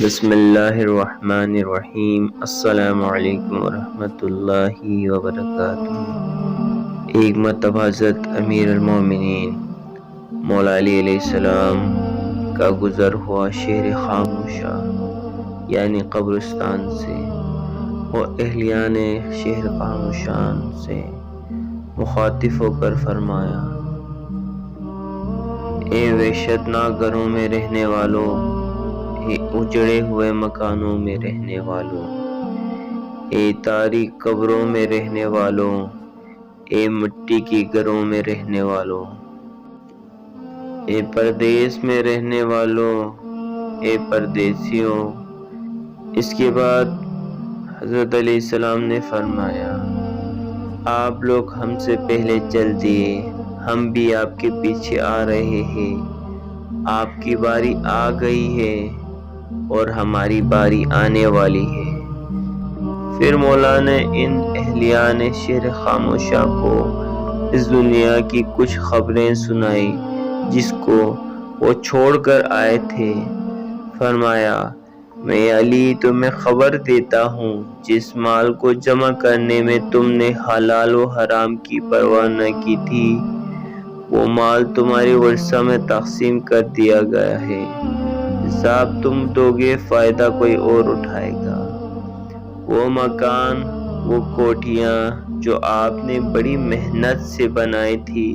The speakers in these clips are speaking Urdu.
بسم اللہ الرحمن الرحیم۔ السلام علیکم ورحمۃ اللہ وبرکاتہ۔ ایک مرتبہ حضرت امیر المومنین مولا علی علیہ السلام کا گزر ہوا شہر خاموشہ یعنی قبرستان سے اور اہلیان شہر خاموشان سے مخاطب ہو کر فرمایا: اے وحشتناک گھروں میں رہنے والوں، اے اجڑے ہوئے مکانوں میں رہنے والوں، اے تاریک قبروں میں رہنے والوں، اے مٹی کی گھروں میں رہنے والوں، اے پردیس میں رہنے والوں، اے پردیسیوں۔ اس کے بعد حضرت علیہ السلام نے فرمایا: آپ لوگ ہم سے پہلے چل دیے، ہم بھی آپ کے پیچھے آ رہے ہیں، آپ کی باری آ گئی ہے اور ہماری باری آنے والی ہے۔ پھر مولا نے ان اہلیان شہر خاموشہ کو اس دنیا کی کچھ خبریں سنائی جس کو وہ چھوڑ کر آئے تھے۔ فرمایا: میں علی تمہیں خبر دیتا ہوں، جس مال کو جمع کرنے میں تم نے حلال و حرام کی پرواہ نہ کی تھی، وہ مال تمہارے ورثہ میں تقسیم کر دیا گیا ہے۔ حساب تم دو گے، فائدہ کوئی اور اٹھائے گا۔ وہ مکان، وہ کوٹھیاں جو آپ نے بڑی محنت سے بنائی تھی،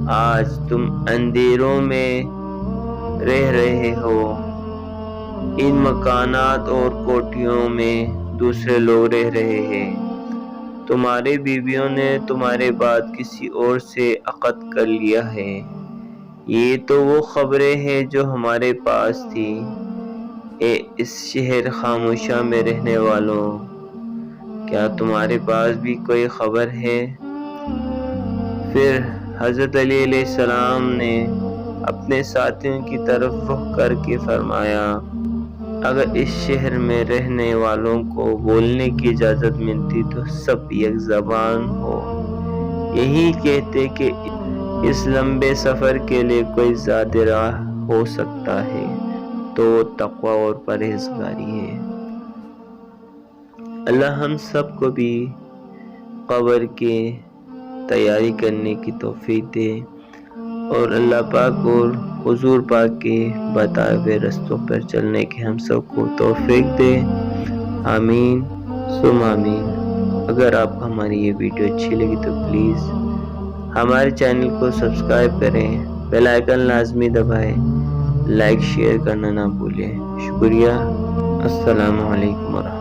آج تم اندھیروں میں رہ رہے ہو۔ ان مکانات اور کوٹھیوں میں دوسرے لوگ رہ رہے ہیں۔ تمہارے بیویوں نے تمہارے بعد کسی اور سے عقد کر لیا ہے۔ یہ تو وہ خبریں ہیں جو ہمارے پاس تھی۔ اے اس شہر خاموشہ میں رہنے والوں، کیا تمہارے پاس بھی کوئی خبر ہے؟ پھر حضرت علی علیہ السلام نے اپنے ساتھیوں کی طرف رخ کر کے فرمایا: اگر اس شہر میں رہنے والوں کو بولنے کی اجازت ملتی تو سب یک زبان ہو یہی کہتے کہ اس لمبے سفر کے لیے کوئی زیادہ راہ ہو سکتا ہے تو وہ تقوی اور پرہیزگاری ہے۔ اللہ ہم سب کو بھی قبر کی تیاری کرنے کی توفیق دے اور اللہ پاک اور حضور پاک کے بتائے ہوئے رستوں پر چلنے کی ہم سب کو توفیق دے۔ آمین ثم آمین۔ اگر آپ کو ہماری یہ ویڈیو اچھی لگی تو پلیز ہمارے چینل کو سبسکرائب کریں، بیل آئیکن لازمی دبائیں، لائک شیئر کرنا نہ بھولیں۔ شکریہ۔ السلام علیکم ورحمۃ اللہ۔